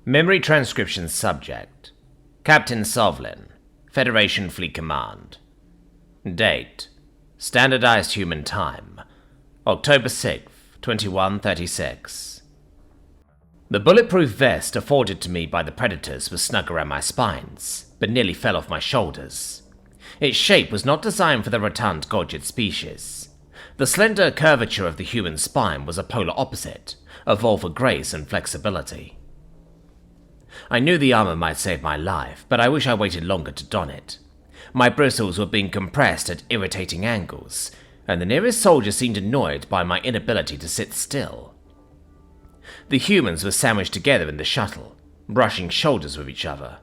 Memory transcription subject. Captain Sovlin, Federation Fleet Command. Date. Standardized human time. October 6th, 2136. The bulletproof vest afforded to me by the predators was snug around my spines, but nearly fell off my shoulders. Its shape was not designed for the rotund Godjid species. The slender curvature of the human spine was a polar opposite, evolved for grace and flexibility. I knew the armor might save my life, but I wish I waited longer to don it. My bristles were being compressed at irritating angles, and the nearest soldier seemed annoyed by my inability to sit still. The humans were sandwiched together in the shuttle, brushing shoulders with each other.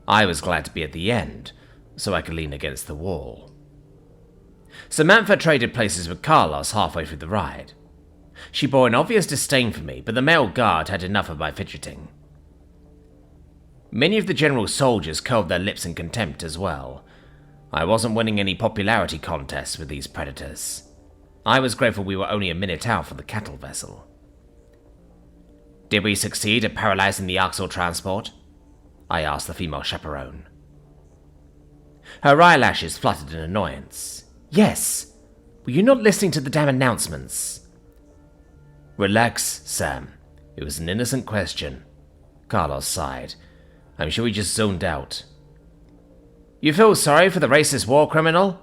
I was glad to be at the end, so I could lean against the wall. Samantha traded places with Carlos halfway through the ride. She bore an obvious disdain for me, but the male guard had enough of my fidgeting. Many of the general's soldiers curled their lips in contempt as well. I wasn't winning any popularity contests with these predators. I was grateful we were only a minute out from the cattle vessel. Did we succeed at paralyzing the Arxur transport? I asked the female chaperone. Her eyelashes fluttered in annoyance. Yes. Were you not listening to the damn announcements? Relax, Sam. It was an innocent question. Carlos sighed. I'm sure he just zoned out. You feel sorry for the racist war criminal?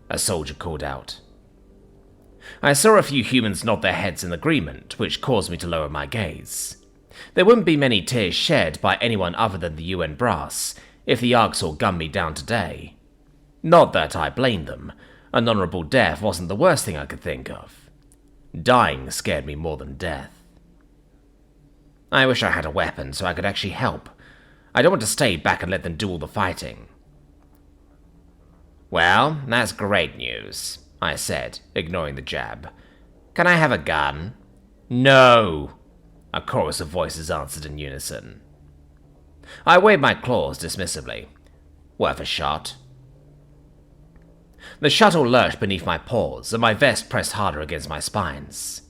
A soldier called out. I saw a few humans nod their heads in agreement, which caused me to lower my gaze. There wouldn't be many tears shed by anyone other than the UN brass if the Arxur gunned me down today. Not that I blame them. An honorable death wasn't the worst thing I could think of. Dying scared me more than death. I wish I had a weapon so I could actually help. I don't want to stay back and let them do all the fighting. Well, that's great news, I said, ignoring the jab. Can I have a gun? No! A chorus of voices answered in unison. I waved my claws dismissively. Worth a shot. The shuttle lurched beneath my paws, and my vest pressed harder against my spines.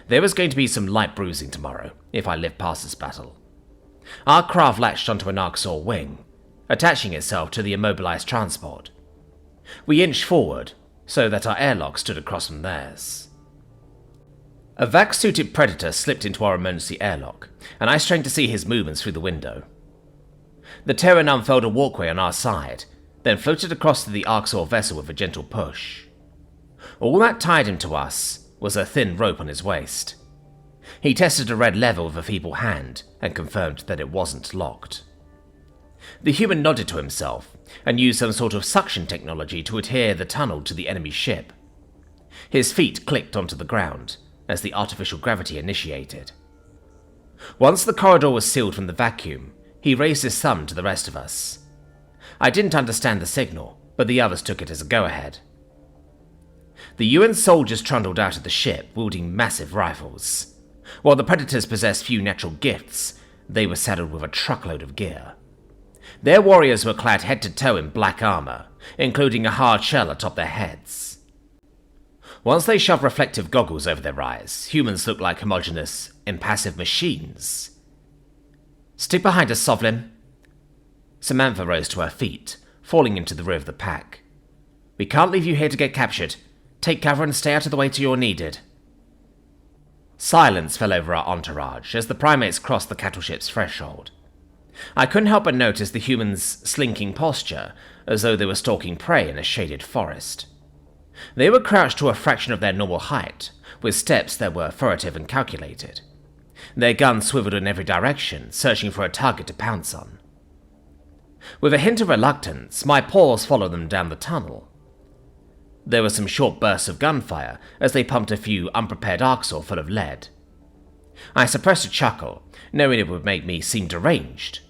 There was going to be some light bruising tomorrow, if I lived past this battle. Our craft latched onto an Arxur wing, attaching itself to the immobilized transport. We inched forward, so that our airlock stood across from theirs. A vac-suited predator slipped into our emergency airlock, and I strained to see his movements through the window. The Terran unfurled a walkway on our side, then floated across to the Arxur vessel with a gentle push. All that tied him to us was a thin rope on his waist. He tested a red lever with a feeble hand and confirmed that it wasn't locked. The human nodded to himself and used some sort of suction technology to adhere the tunnel to the enemy ship. His feet clicked onto the ground as the artificial gravity initiated. Once the corridor was sealed from the vacuum, he raised his thumb to the rest of us. I didn't understand the signal, but the others took it as a go-ahead. The UN soldiers trundled out of the ship, wielding massive rifles. While the predators possessed few natural gifts, they were saddled with a truckload of gear. Their warriors were clad head to toe in black armor, including a hard shell atop their heads. Once they shoved reflective goggles over their eyes, humans looked like homogeneous, impassive machines. Stick behind us, Sovlin. Samantha rose to her feet, falling into the rear of the pack. We can't leave you here to get captured. Take cover and stay out of the way till you're needed. Silence fell over our entourage as the primates crossed the cattle ship's threshold. I couldn't help but notice the humans' slinking posture, as though they were stalking prey in a shaded forest. They were crouched to a fraction of their normal height, with steps that were furtive and calculated. Their guns swiveled in every direction, searching for a target to pounce on. With a hint of reluctance, my paws followed them down the tunnel. There were some short bursts of gunfire as they pumped a few unprepared Arxur full of lead. I suppressed a chuckle, knowing it would make me seem deranged.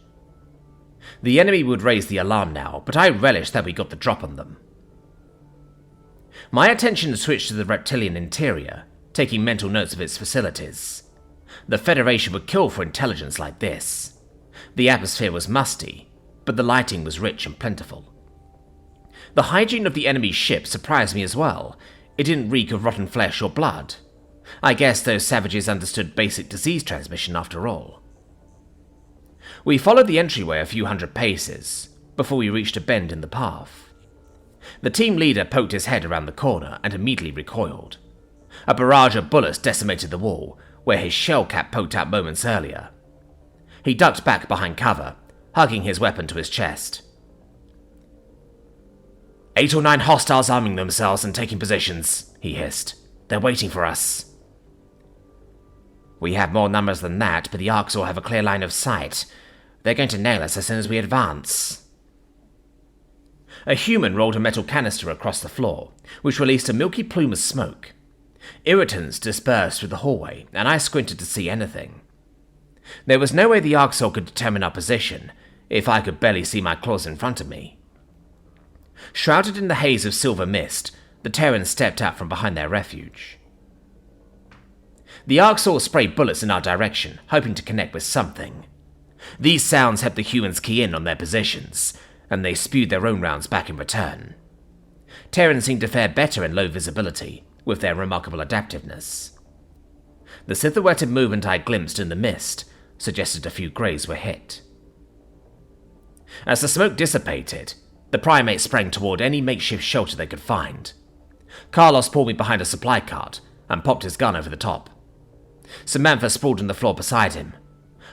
The enemy would raise the alarm now, but I relished that we got the drop on them. My attention switched to the reptilian interior, taking mental notes of its facilities. The Federation would kill for intelligence like this. The atmosphere was musty, but the lighting was rich and plentiful. The hygiene of the enemy's ship surprised me as well. It didn't reek of rotten flesh or blood. I guess those savages understood basic disease transmission after all. We followed the entryway a few hundred paces before we reached a bend in the path. The team leader poked his head around the corner and immediately recoiled. A barrage of bullets decimated the wall, where his shell cap poked out moments earlier. He ducked back behind cover, hugging his weapon to his chest. 8 or 9 hostiles arming themselves and taking positions, he hissed. They're waiting for us. We have more numbers than that, but the Arxur have a clear line of sight. They're going to nail us as soon as we advance. A human rolled a metal canister across the floor, which released a milky plume of smoke. Irritants dispersed through the hallway, and I squinted to see anything. There was no way the Arxur could determine our position, if I could barely see my claws in front of me. Shrouded in the haze of silver mist, the Terrans stepped out from behind their refuge. The Arxur sprayed bullets in our direction, hoping to connect with something. These sounds helped the humans key in on their positions, and they spewed their own rounds back in return. Terrans seemed to fare better in low visibility, with their remarkable adaptiveness. The silhouetted movement I glimpsed in the mist suggested a few greys were hit. As the smoke dissipated, the primates sprang toward any makeshift shelter they could find. Carlos pulled me behind a supply cart and popped his gun over the top. Samantha sprawled on the floor beside him.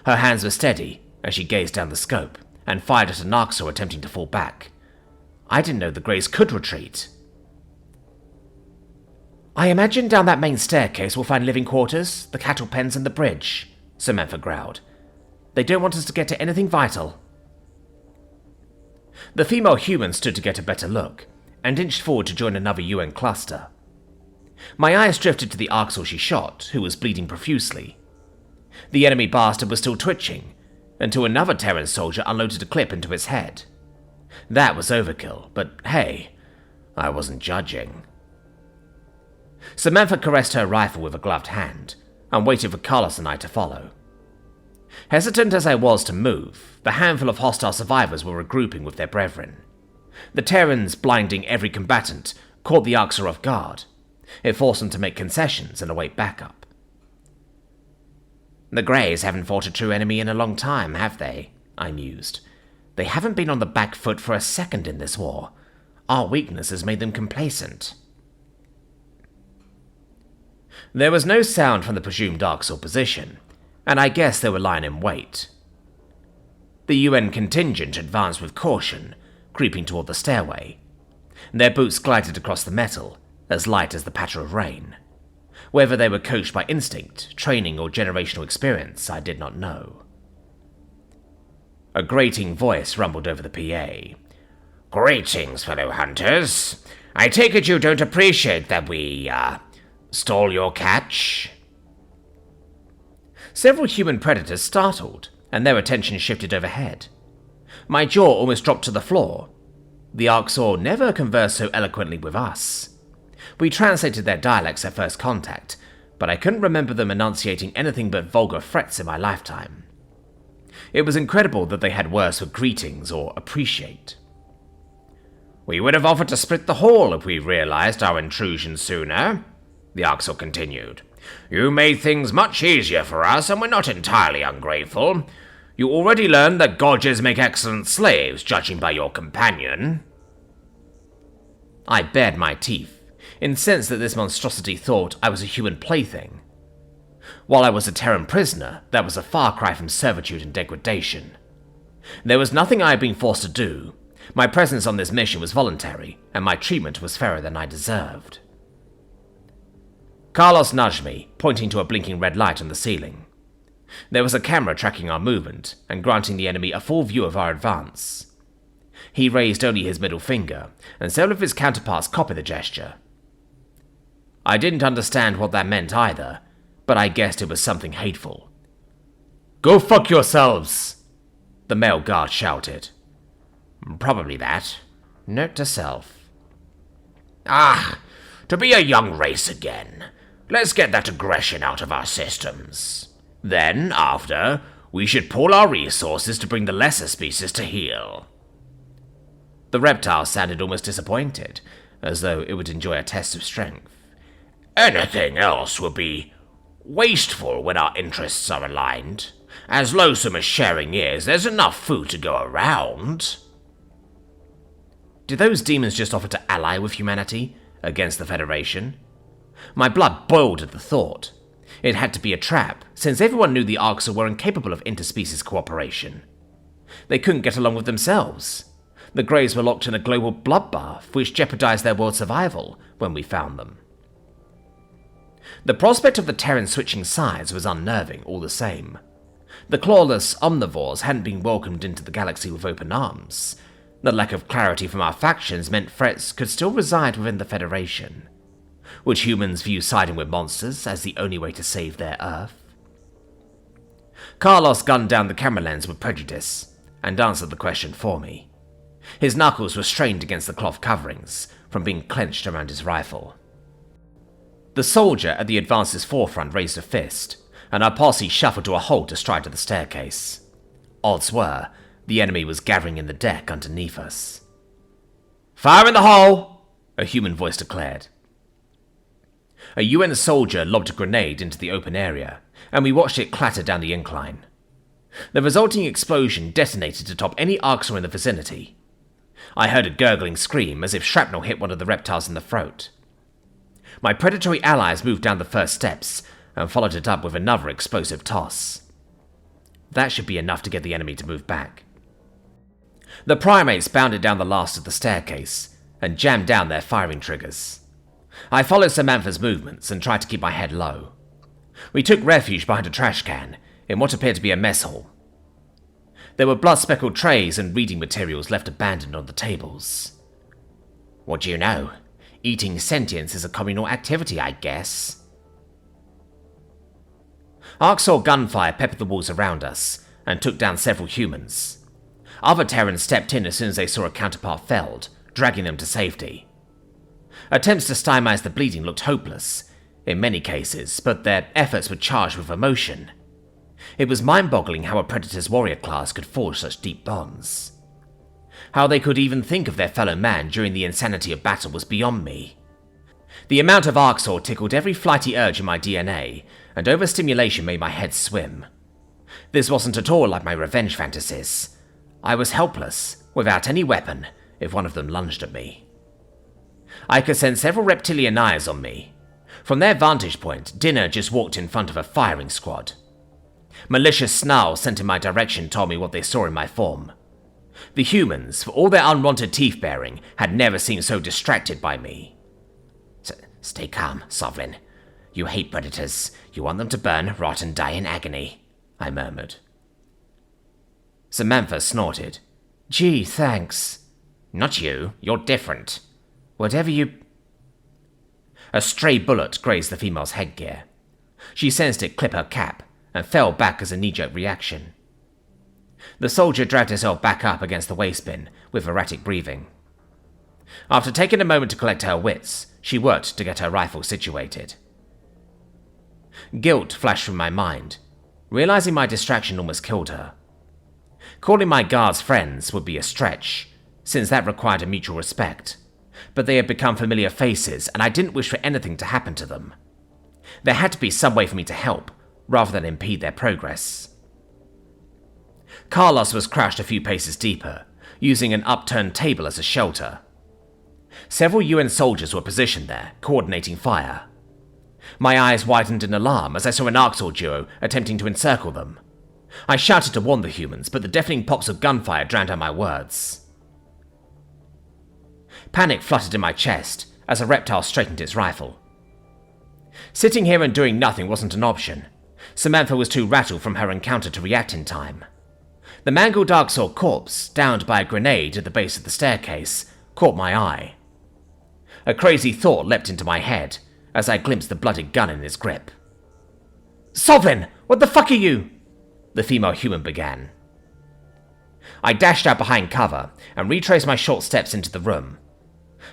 Her hands were steady as she gazed down the scope and fired at an Arxur attempting to fall back. I didn't know the Greys could retreat. I imagine down that main staircase we'll find living quarters, the cattle pens and the bridge, Samantha growled. They don't want us to get to anything vital. The female human stood to get a better look, and inched forward to join another UN cluster. My eyes drifted to the Arxur she shot, who was bleeding profusely. The enemy bastard was still twitching, until another Terran soldier unloaded a clip into his head. That was overkill, but hey, I wasn't judging. Samantha caressed her rifle with a gloved hand, and waited for Carlos and I to follow. Hesitant as I was to move, the handful of hostile survivors were regrouping with their brethren. The Terrans blinding every combatant caught the Arxur off guard. It forced them to make concessions and await backup. The Greys haven't fought a true enemy in a long time, have they? I mused. They haven't been on the back foot for a second in this war. Our weakness has made them complacent. There was no sound from the presumed Arxur position, and I guess they were lying in wait. The UN contingent advanced with caution, creeping toward the stairway. Their boots glided across the metal, as light as the patter of rain. Whether they were coached by instinct, training, or generational experience, I did not know. A grating voice rumbled over the PA. "Greetings, fellow hunters. I take it you don't appreciate that we, stole your catch?" Several human predators startled, and their attention shifted overhead. My jaw almost dropped to the floor. The Arxur never conversed so eloquently with us. We translated their dialects at first contact, but I couldn't remember them enunciating anything but vulgar threats in my lifetime. It was incredible that they had words for greetings or appreciate. "We would have offered to split the haul if we realized our intrusion sooner," the Arxur continued. "You made things much easier for us, and we're not entirely ungrateful. You already learned that Godges make excellent slaves, judging by your companion." I bared my teeth, incensed that this monstrosity thought I was a human plaything. While I was a Terran prisoner, that was a far cry from servitude and degradation. There was nothing I had been forced to do. My presence on this mission was voluntary, and my treatment was fairer than I deserved. Carlos nudged me, pointing to a blinking red light on the ceiling. There was a camera tracking our movement, and granting the enemy a full view of our advance. He raised only his middle finger, and several of his counterparts copied the gesture. I didn't understand what that meant either, but I guessed it was something hateful. "Go fuck yourselves!" the male guard shouted. "Probably that. Note to self." "Ah, to be a young race again. Let's get that aggression out of our systems. Then, after, we should pool our resources to bring the lesser species to heel." The reptile sounded almost disappointed, as though it would enjoy a test of strength. "Anything else would be wasteful when our interests are aligned. As loathsome as sharing is, there's enough food to go around. Did those demons just offer to ally with humanity against the Federation? My blood boiled at the thought. It had to be a trap, since everyone knew the Arxur were incapable of interspecies cooperation. They couldn't get along with themselves. The Greys were locked in a global bloodbath, which jeopardized their world's survival when we found them. The prospect of the Terrans switching sides was unnerving all the same. The clawless omnivores hadn't been welcomed into the galaxy with open arms. The lack of clarity from our factions meant threats could still reside within the Federation. Would humans view siding with monsters as the only way to save their Earth? Carlos gunned down the camera lens with prejudice, and answered the question for me. His knuckles were strained against the cloth coverings from being clenched around his rifle. The soldier at the Advance's forefront raised a fist, and our posse shuffled to a halt astride of the staircase. Odds were, the enemy was gathering in the deck underneath us. "Fire in the hole!" a human voice declared. A UN soldier lobbed a grenade into the open area, and we watched it clatter down the incline. The resulting explosion detonated atop any Arxur in the vicinity. I heard a gurgling scream as if shrapnel hit one of the reptiles in the throat. My predatory allies moved down the first steps and followed it up with another explosive toss. That should be enough to get the enemy to move back. The primates bounded down the last of the staircase and jammed down their firing triggers. I followed Samantha's movements and tried to keep my head low. We took refuge behind a trash can in what appeared to be a mess hall. There were blood-speckled trays and reading materials left abandoned on the tables. "What do you know? Eating sentience is a communal activity, I guess." Arxur gunfire peppered the walls around us and took down several humans. Other Terrans stepped in as soon as they saw a counterpart felled, dragging them to safety. Attempts to stymize the bleeding looked hopeless, in many cases, but their efforts were charged with emotion. It was mind-boggling how a Predator's warrior class could forge such deep bonds. How they could even think of their fellow man during the insanity of battle was beyond me. The amount of Arxur tickled every flighty urge in my DNA, and overstimulation made my head swim. This wasn't at all like my revenge fantasies. I was helpless, without any weapon, if one of them lunged at me. I could sense several reptilian eyes on me. From their vantage point, Dinner just walked in front of a firing squad. Malicious snarls sent in my direction told me what they saw in my form. The humans, for all their unwanted teeth-baring, had never seemed so distracted by me. "Stay calm, Sovlin. You hate predators. You want them to burn, rot, and die in agony," I murmured. Samantha snorted. "Gee, thanks." "Not you. You're different. Whatever you..." A stray bullet grazed the female's headgear. She sensed it clip her cap, and fell back as a knee-jerk reaction. The soldier dragged herself back up against the waistbin, with erratic breathing. After taking a moment to collect her wits, she worked to get her rifle situated. Guilt flashed through my mind, realizing my distraction almost killed her. Calling my guards friends would be a stretch, since that required a mutual respect, but they had become familiar faces, and I didn't wish for anything to happen to them. There had to be some way for me to help, rather than impede their progress. Carlos was crouched a few paces deeper, using an upturned table as a shelter. Several UN soldiers were positioned there, coordinating fire. My eyes widened in alarm as I saw an Arxur duo attempting to encircle them. I shouted to warn the humans, but the deafening pops of gunfire drowned out my words. Panic fluttered in my chest as a reptile straightened its rifle. Sitting here and doing nothing wasn't an option. Samantha was too rattled from her encounter to react in time. The mangled Arxur corpse, downed by a grenade at the base of the staircase, caught my eye. A crazy thought leapt into my head as I glimpsed the blooded gun in his grip. "Sovlin, what the fuck are you?" the female human began. I dashed out behind cover and retraced my short steps into the room.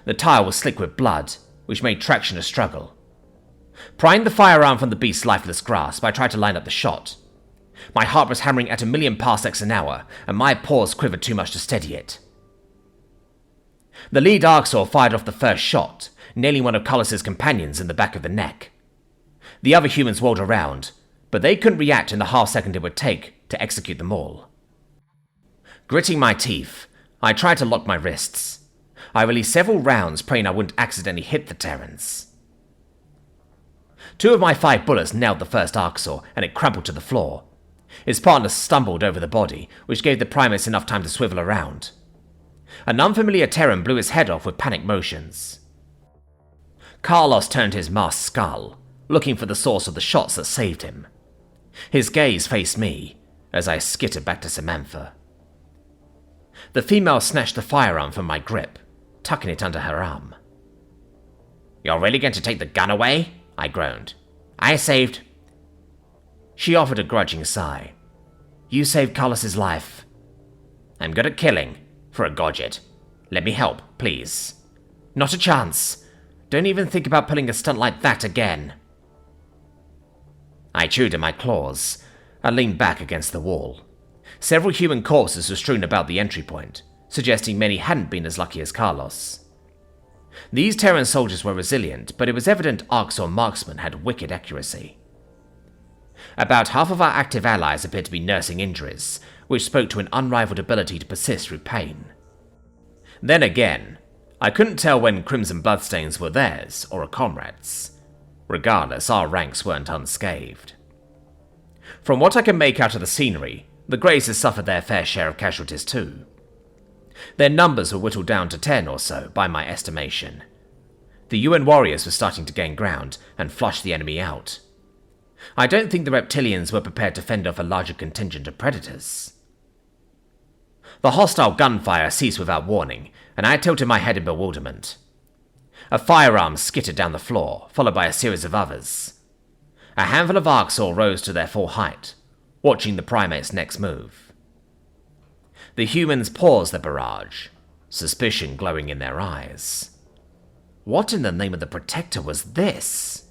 The tile was slick with blood, which made traction a struggle. Prying the firearm from the beast's lifeless grasp, I tried to line up the shot. My heart was hammering at 1,000,000 parsecs an hour, and my paws quivered too much to steady it. The lead Arxur fired off the first shot, nailing one of Carlos's companions in the back of the neck. The other humans whirled around, but they couldn't react in the half second it would take to execute them all. Gritting my teeth, I tried to lock my wrists. I released several rounds, praying I wouldn't accidentally hit the Terrans. 2 of my 5 bullets nailed the first Arxur, and it crumpled to the floor. His partner stumbled over the body, which gave the Primus enough time to swivel around. An unfamiliar Terran blew his head off with panic motions. Carlos turned his masked skull, looking for the source of the shots that saved him. His gaze faced me, as I skittered back to Samantha. The female snatched the firearm from my grip, tucking it under her arm. "You're really going to take the gun away?" I groaned. "I saved..." She offered a grudging sigh. "You saved Carlos's life." "I'm good at killing, for a Godget. Let me help, please." "Not a chance. Don't even think about pulling a stunt like that again." I chewed at my claws. I leaned back against the wall. Several human corpses were strewn about the entry point, suggesting many hadn't been as lucky as Carlos. These Terran soldiers were resilient, but it was evident Arxur marksmen had wicked accuracy. About half of our active allies appeared to be nursing injuries, which spoke to an unrivaled ability to persist through pain. Then again, I couldn't tell when crimson bloodstains were theirs or a comrade's. Regardless, our ranks weren't unscathed. From what I can make out of the scenery, the Greys had suffered their fair share of casualties too. Their numbers were whittled down to 10 or so, by my estimation. The UN warriors were starting to gain ground and flush the enemy out. I don't think the reptilians were prepared to fend off a larger contingent of predators. The hostile gunfire ceased without warning, and I tilted my head in bewilderment. A firearm skittered down the floor, followed by a series of others. A handful of Arxur rose to their full height, watching the primate's next move. The humans paused their barrage, suspicion glowing in their eyes. What in the name of the Protector was this?